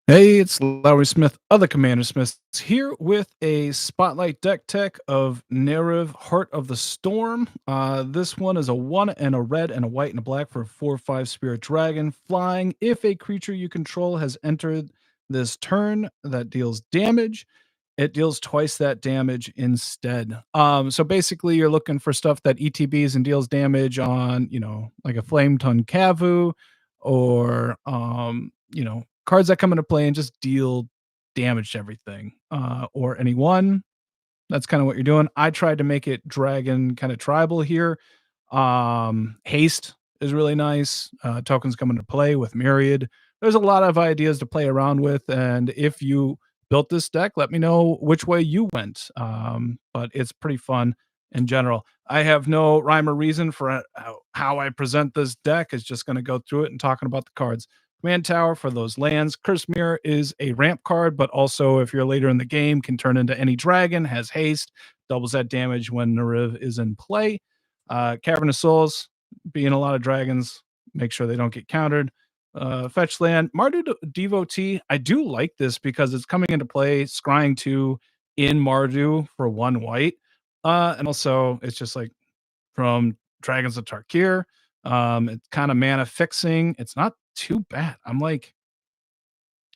Hey, it's Lowery Smith of the Commander Smiths here with a spotlight deck tech of Neriv, Heart of the Storm. This one is a 1 and a red and a white and a black for a 4/5 Spirit Dragon flying. If a creature you control has entered this turn that deals damage, it deals twice that damage instead. So basically, you're looking for stuff that ETBs and deals damage on, like a Flame Tongue Kavu or cards that come into play and just deal damage to everything, or anyone. That's kind of what you're doing. I tried to make it dragon kind of tribal here. Haste is really nice. Tokens come into play with myriad. There's a lot of ideas to play around with, and if you built this deck, let me know which way you went. But it's pretty fun in general. I have no rhyme or reason for how I present this deck. It's just going to go through it and talking about the cards. Command Tower for those lands. Curse Mirror is a ramp card, but also if you're later in the game, can turn into any dragon, has haste, doubles that damage when Neriv is in play. Cavern of Souls, being a lot of dragons, make sure they don't get countered. Fetch land. Mardu Devotee, I do like this because it's coming into play, scrying 2 in Mardu for 1 white. And also, it's just like from Dragons of Tarkir. It's kind of mana fixing. It's not too bad. I'm like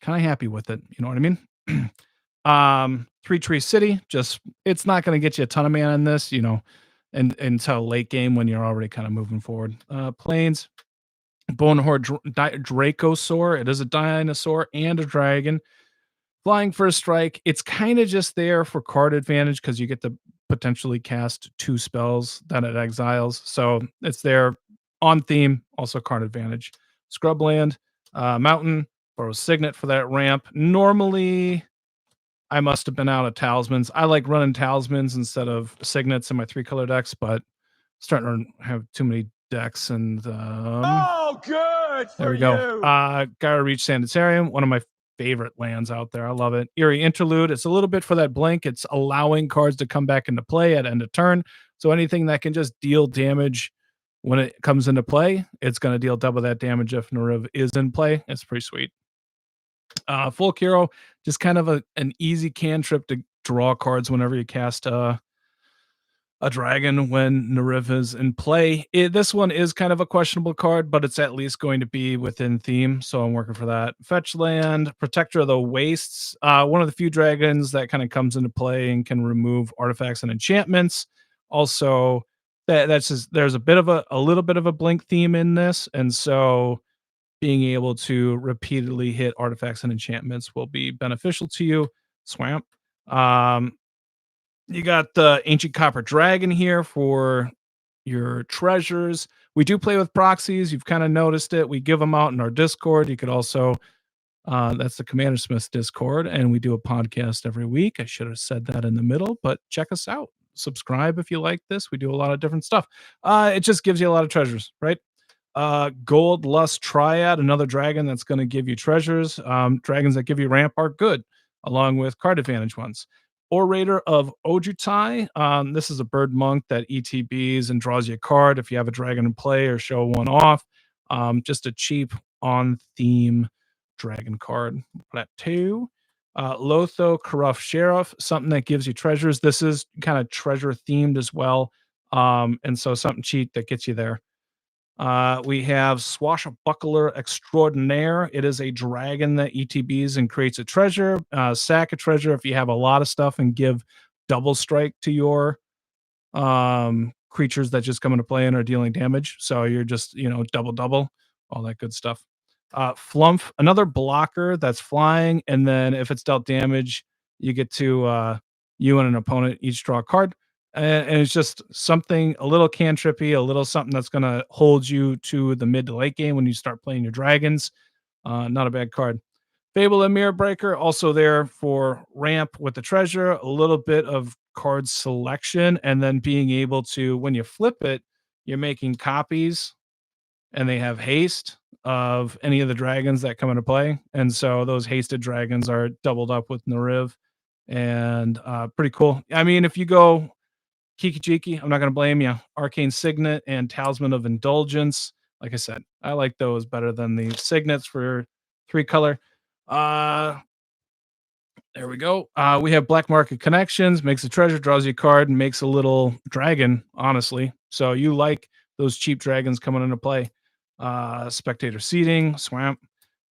kind of happy with it. You know what I mean? 3 Tree City, just it's not going to get you a ton of mana in this, and until late game when you're already kind of moving forward. Plains, Bonehorde Dracosaur. It is a dinosaur and a dragon. Flying for a strike. It's kind of just there for card advantage because you get to potentially cast 2 spells that it exiles. So it's there on theme, also card advantage. Scrubland, Mountain, borrow Signet for that ramp. Normally, I must have been out of talismans. I like running talismans instead of signets in my 3-color decks, but starting to have too many decks and Oh, good there for we go. you. Gotta Reach Sanitarium, one of my favorite lands out there. I love it. Eerie Interlude. It's a little bit for that blink. It's allowing cards to come back into play at end of turn. So anything that can just deal damage when it comes into play, it's going to deal double that damage if Neriv is in play. It's pretty sweet. Full Hero, just kind of an easy cantrip to draw cards whenever you cast a dragon when Neriv is in play. This one is kind of a questionable card, but it's at least going to be within theme, so I'm working for that. Fetch land, Protector of the Wastes. One of the few dragons that kind of comes into play and can remove artifacts and enchantments. Also, that's just there's a little bit of a blink theme in this, and so being able to repeatedly hit artifacts and enchantments will be beneficial to you. Swamp. You got the Ancient Copper Dragon here for your treasures. We do play with proxies. You've kind of noticed it. We give them out in our Discord. You could also, that's the Commander Smith's Discord, and we do a podcast every week. I should have said that in the middle, but check us out. Subscribe if you like this. We do a lot of different stuff. It just gives you a lot of treasures, right? Gold Lust Triad, another dragon that's going to give you treasures. Dragons that give you ramp are good, along with card advantage ones. Orator of Ojutai. This is a bird monk that ETBs and draws you a card if you have a dragon in play or show one off. Just a cheap on theme dragon card. That too. Lotho Corrupt Sheriff, something that gives you treasures. This is kind of treasure themed as well. And so something cheap that gets you there. We have Swashbuckler Extraordinaire. It is a dragon that ETBs and creates a treasure. Sack a treasure if you have a lot of stuff and give double strike to your creatures that just come into play and are dealing damage. So you're just, double, all that good stuff. Flump, another blocker that's flying. And then if it's dealt damage, you get to, you and an opponent each draw a card. And it's just something a little cantrippy, a little something that's going to hold you to the mid to late game when you start playing your dragons. Not a bad card. Fable and Mirror Breaker, also there for ramp with the treasure, a little bit of card selection, and then being able to, when you flip it, you're making copies and they have haste of any of the dragons that come into play. And so those hasted dragons are doubled up with Neriv and pretty cool. I mean, if you go Kiki Jiki, I'm not going to blame you. Arcane Signet and Talisman of Indulgence. Like I said, I like those better than the Signets for 3-color. Uh, there we go. We have black market connections, makes a treasure, draws you a card, and makes a little dragon, honestly. So you like those cheap dragons coming into play. Spectator seating, swamp,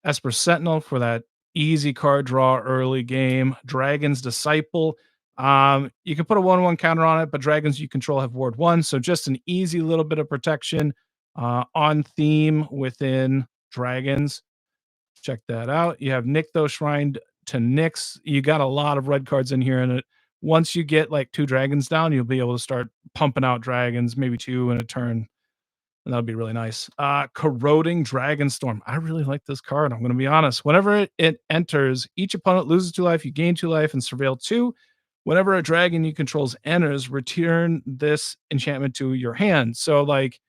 Esper Sentinel for that easy card draw early game. Dragon's Disciple. You can put a 1/1 counter on it, but dragons you control have ward one. So just an easy little bit of protection on theme within dragons. Check that out. You have Nykthos Shrine to Nyx. You got a lot of red cards in here, and once you get like two dragons down, you'll be able to start pumping out dragons, maybe two in a turn, and that'll be really nice. Corroding Dragonstorm. I really like this card. I'm going to be honest. Whenever it enters, each opponent loses 2 life, you gain 2 life, and surveil 2. Whenever a dragon you controls enters, return this enchantment to your hand. So, like,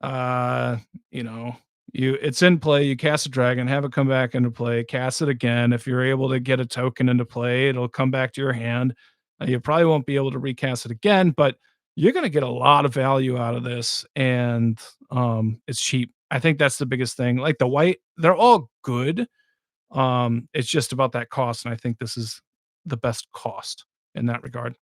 uh, you know, it's in play, you cast a dragon, have it come back into play, cast it again. If you're able to get a token into play, it'll come back to your hand. You probably won't be able to recast it again, but you're going to get a lot of value out of this, and it's cheap. I think that's the biggest thing. Like the white, they're all good. It's just about that cost, and I think this is the best cost in that regard.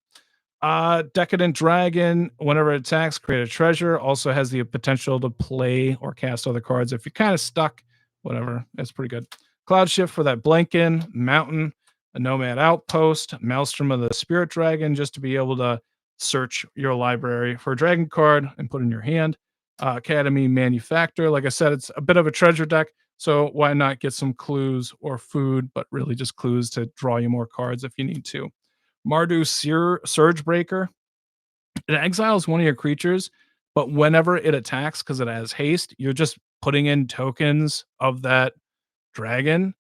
Decadent Dragon, whenever it attacks, create a treasure. Also has the potential to play or cast other cards. If you're kind of stuck, whatever, that's pretty good. Cloud Shift for that Blankin, Mountain, a Nomad Outpost, Maelstrom of the Spirit Dragon, just to be able to search your library for a dragon card and put in your hand. Academy Manufacturer, like I said, it's a bit of a treasure deck, so why not get some clues or food, but really just clues to draw you more cards if you need to. Mardu Surge Breaker. It exiles one of your creatures, but whenever it attacks, because it has haste, you're just putting in tokens of that dragon,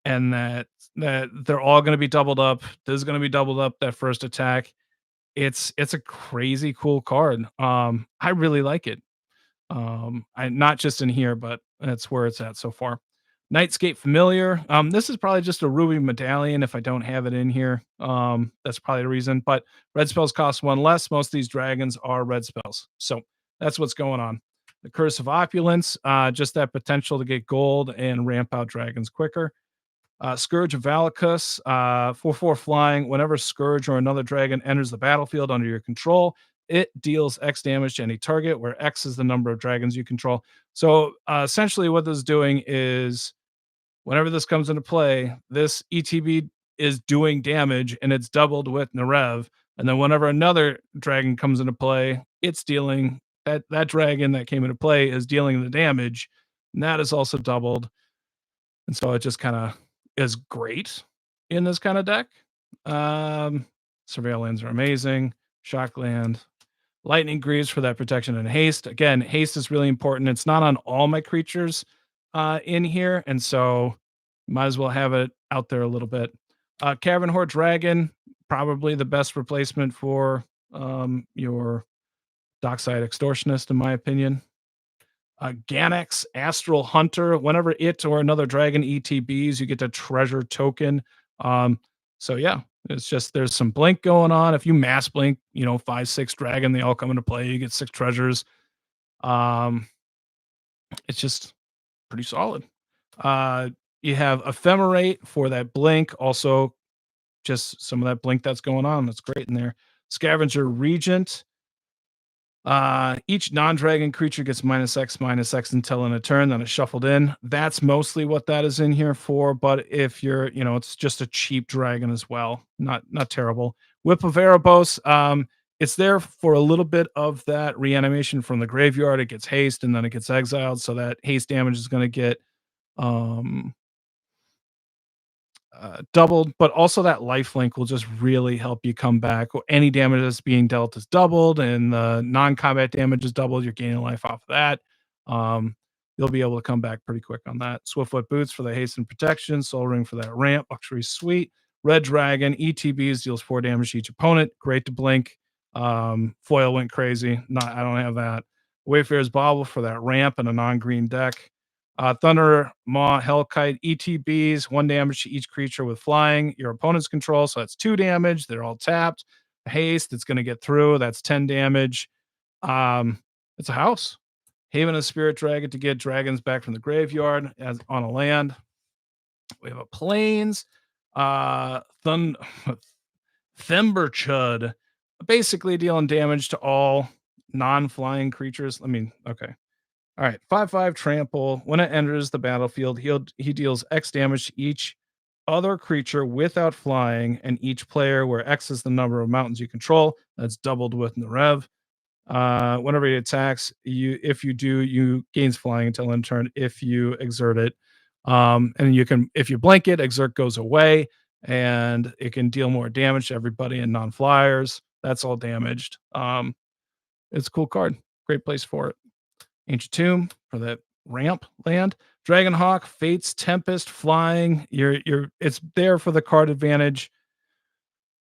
and that they're all going to be doubled up. This is going to be doubled up that first attack. It's a crazy cool card. I really like it. I not just in here, but that's where it's at so far. Nightscape Familiar. This is probably just a ruby medallion if I don't have it in here. That's probably the reason. But red spells cost one less. Most of these dragons are red spells. So that's what's going on. The Curse of Opulence, just that potential to get gold and ramp out dragons quicker. Scourge of Valakut, 4/4 flying. Whenever Scourge or another dragon enters the battlefield under your control, it deals X damage to any target, where X is the number of dragons you control. So essentially, what this is doing is whenever this comes into play, this ETB is doing damage and it's doubled with Neriv. And then whenever another dragon comes into play, it's dealing that dragon that came into play is dealing the damage. And that is also doubled. And so it just kind of is great in this kind of deck. Um, Surveillance are amazing. Shockland, Lightning Greaves for that protection and haste. Again, haste is really important. It's not on all my creatures in here, and so might as well have it out there a little bit. Cavern Horde Dragon, probably the best replacement for your Dockside Extortionist, in my opinion. Ganax Astral Hunter. Whenever it or another dragon ETBs, you get a treasure token. So yeah, it's just there's some blink going on. If you mass blink, 5, 6 dragon, they all come into play. You get 6 treasures. It's just pretty solid. You have Ephemerate for that blink. Also, just some of that blink that's going on. That's great in there. Scavenger Regent. Each non-dragon creature gets -X until in a turn, then it's shuffled in. That's mostly what that is in here for. But if you're, it's just a cheap dragon as well. Not terrible. Whip of Erebos. It's there for a little bit of that reanimation from the graveyard. It gets haste and then it gets exiled. So that haste damage is going to get um doubled, but also that lifelink will just really help you come back. Any damage that's being dealt is doubled, and the non-combat damage is doubled. You're gaining life off of that. Um, you'll be able to come back pretty quick on that. Swiftfoot Boots for the haste and protection. Soul Ring for that ramp. Luxury Suite. Red Dragon ETBs deals 4 damage to each opponent. Great to blink. Foil went crazy. I don't have that. Wayfarer's Bauble for that ramp and a non-green deck. Thunder Maw Hellkite ETBs, 1 damage to each creature with flying. Your opponent's control, so that's 2 damage. They're all tapped. Haste, it's going to get through. That's 10 damage. It's a house. Haven of Spirit Dragon to get dragons back from the graveyard as on a land. We have a plains, Thun Themberchud, basically dealing damage to all non-flying creatures. I mean, okay. All right, 5/5 trample. When it enters the battlefield, he deals X damage to each other creature without flying, and each player, where X is the number of mountains you control. That's doubled with Neriv. Whenever he attacks, if you do, you gains flying until end turn if you exert it. And you can, if you blink it, exert goes away, and it can deal more damage to everybody and non-flyers. That's all damaged. It's a cool card. Great place for it. Ancient Tomb for that ramp land. Dragonhawk, Fates, Tempest, Flying. It's there for the card advantage.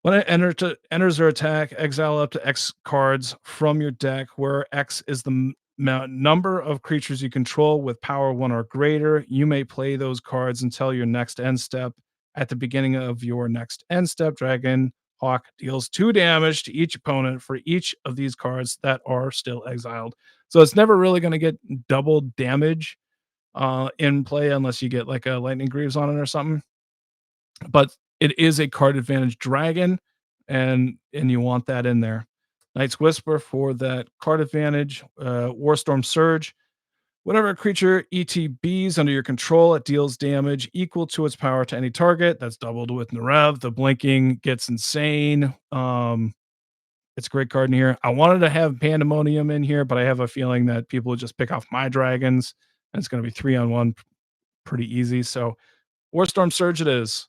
When it enters or attack, exile up to X cards from your deck, where X is the number of creatures you control with power 1 or greater. You may play those cards until your next end step. At the beginning of your next end step, Dragon Hawk deals 2 damage to each opponent for each of these cards that are still exiled. So it's never really going to get double damage in play unless you get like a Lightning Greaves on it or something. But it is a card advantage dragon, and you want that in there. Knight's Whisper for that card advantage. Warstorm Surge. Whenever a creature ETBs under your control, it deals damage equal to its power to any target. That's doubled with Neriv. The blinking gets insane. It's a great card in here. I wanted to have Pandemonium in here, but I have a feeling that people would just pick off my dragons, and it's going to be 3-on-1 pretty easy. So Warstorm Surge it is.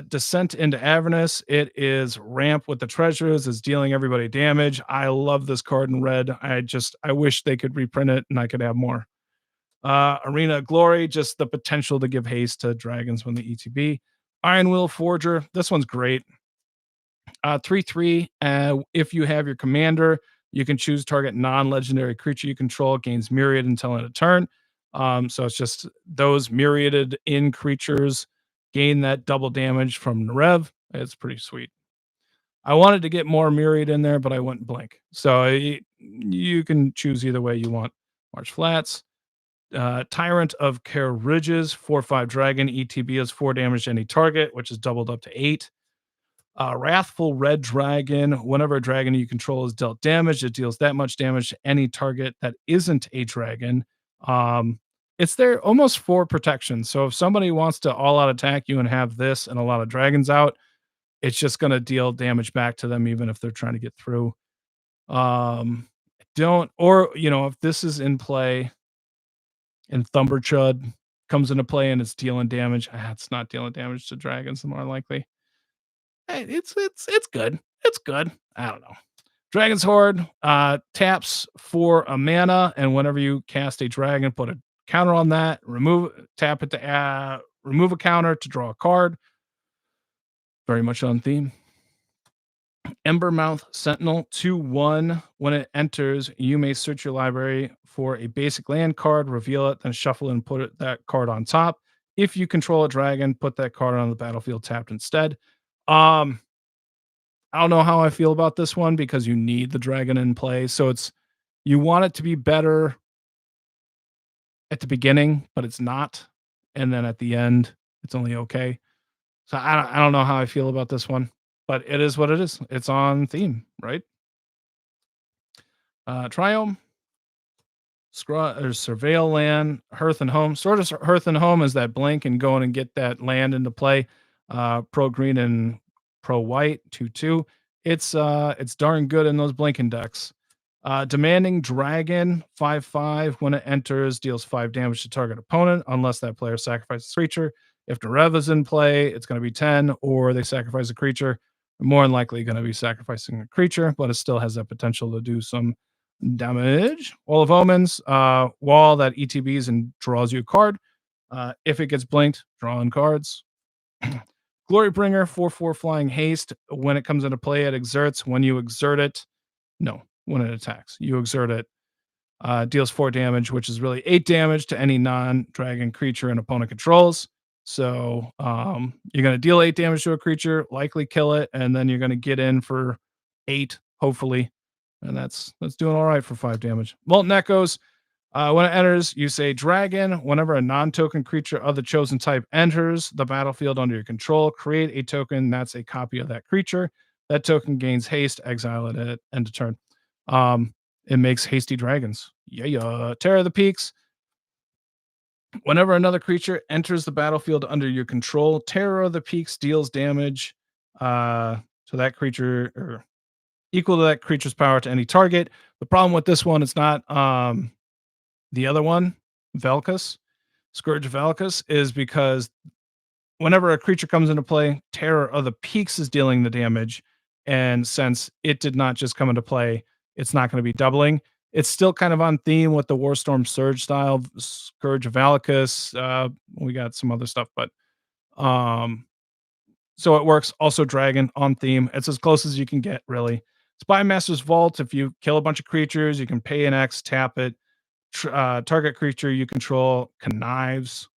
Descent into Avernus. It is ramp with the treasures. It's dealing everybody damage. I love this card in red. I wish they could reprint it and I could have more. Arena Glory, just the potential to give haste to dragons when the ETB. Iron Will Forger. This one's great. 3/3. If you have your commander, you can choose target non-legendary creature you control, gains myriad until end of turn. So it's just those myriaded in creatures gain that double damage from Neriv. It's pretty sweet. I wanted to get more myriad in there, but I went blank. So you can choose either way you want. March Flats. Tyrant of Care Ridges, 4/5 dragon. ETB is 4 damage to any target, which is doubled up to 8. Wrathful Red Dragon. Whenever a dragon you control is dealt damage, it deals that much damage to any target that isn't a dragon. It's there almost for protection. So if somebody wants to all out attack you and have this and a lot of dragons out, it's just going to deal damage back to them, even if they're trying to get through. If this is in play and Thumberchud comes into play and it's dealing damage, it's not dealing damage to dragons, more likely. It's good. It's good. I don't know. Dragon's Horde taps for a mana, and whenever you cast a dragon, put a counter on that. Tap it to remove a counter to draw a card. Very much on theme. Embermouth Sentinel 2/1. When it enters, you may search your library for a basic land card, reveal it, then shuffle and put that card on top. If you control a dragon, put that card on the battlefield tapped instead. I don't know how I feel about this one because you need the dragon in play. So you want it to be better at the beginning, but it's not. And then at the end, it's only okay. So I don't know how I feel about this one, but it is what it is. It's on theme, right? Triome. Surveil land, Hearth and Home. Sort of Hearth and Home is that blink and go in and get that land into play. Pro green and pro white, 2/2. It's darn good in those blinking decks. Demanding Dragon, 5/5. When it enters, deals 5 damage to target opponent, unless that player sacrifices a creature. If Neriv is in play, it's going to be 10, or they sacrifice a creature. More than likely going to be sacrificing a creature, but it still has that potential to do some damage. Wall of Omens, wall that ETBs and draws you a card. If it gets blinked, drawing cards. Glorybringer, 4/4 flying haste. When it comes into play, it exerts. When you exert it, when it attacks, you exert it. Deals 4 damage, which is really 8 damage to any non-dragon creature an opponent controls. So you're going to deal 8 damage to a creature, likely kill it, and then you're going to get in for 8, hopefully. And that's doing all right for 5 damage. Molten Echoes, When it enters, you say dragon. Whenever a non-token creature of the chosen type enters the battlefield under your control, create a token that's a copy of that creature. That token gains haste, exile it at end of turn. It makes hasty dragons. Yeah. Terror of the Peaks. Whenever another creature enters the battlefield under your control, Terror of the Peaks deals damage to that creature or equal to that creature's power to any target. The problem with this one, it's not the other one, Velkus, Scourge of Velkus, is because whenever a creature comes into play, Terror of the Peaks is dealing the damage. And since it did not just come into play, it's not going to be doubling. It's still kind of on theme with the Warstorm Surge style, Scourge of Valakut. We got some other stuff, but um, so it works. Also, Dragon on theme. It's as close as you can get, really. Spy Master's Vault. If you kill a bunch of creatures, you can pay an X, tap it. Target creature you control connives,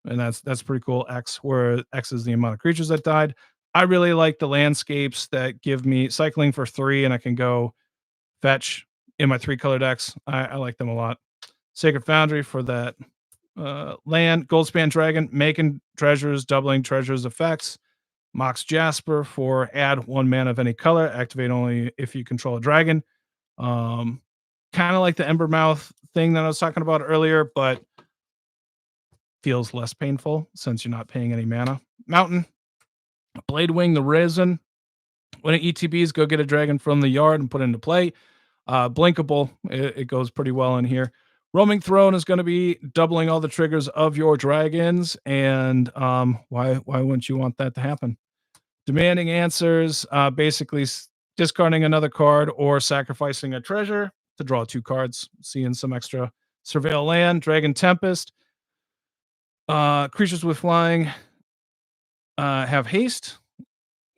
and that's pretty cool. X, where X is the amount of creatures that died. I really like the landscapes that give me cycling for 3, and I can go fetch in my 3-color decks. I like them a lot. Sacred Foundry for that land. Goldspan Dragon, making treasures, doubling treasures effects. Mox Jasper for add 1 mana of any color, activate only if you control a dragon. Um, kind of like the Embermouth thing that I was talking about earlier, but feels less painful since you're not paying any mana. Mountain, Bladewing the Risen. When it ETBs, go get a dragon from the yard and put it into play. Blinkable, it goes pretty well in here. Roaming Throne is going to be doubling all the triggers of your dragons, and why wouldn't you want that to happen? Demanding Answers, basically discarding another card or sacrificing a treasure to draw 2 cards, seeing some extra surveil land. Dragon Tempest, creatures with flying have haste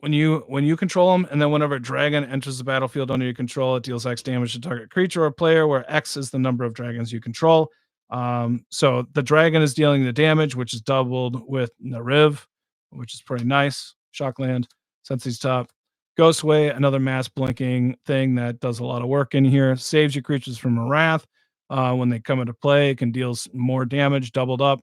when you control them, and then whenever a dragon enters the battlefield under your control, it deals X damage to target creature or player, where X is the number of dragons you control. So the dragon is dealing the damage, which is doubled with Neriv, which is pretty nice. Shockland, Sensei's Top. Ghostway, another mass blinking thing that does a lot of work in here. Saves your creatures from a wrath. When they come into play, it can deal more damage, doubled up.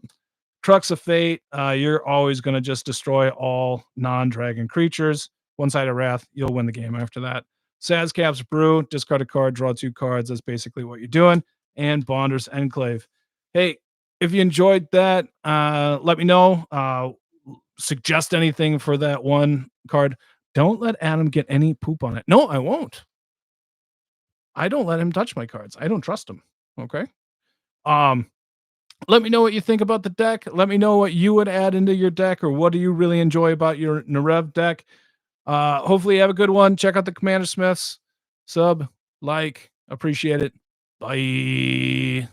Crux of Fate, you're always going to just destroy all non-dragon creatures. One side of Wrath, you'll win the game after that. Sazcap's Brew, discard a card, draw 2 cards. That's basically what you're doing. And Bonder's Enclave. Hey, if you enjoyed that, let me know. Suggest anything for that one card. Don't let Adam get any poop on it. No, I won't. I don't let him touch my cards. I don't trust him. Okay. Let me know what you think about the deck. Let me know what you would add into your deck, or what do you really enjoy about your Neriv deck. Hopefully you have a good one. Check out the Commander Smiths. Sub, like, appreciate it. Bye.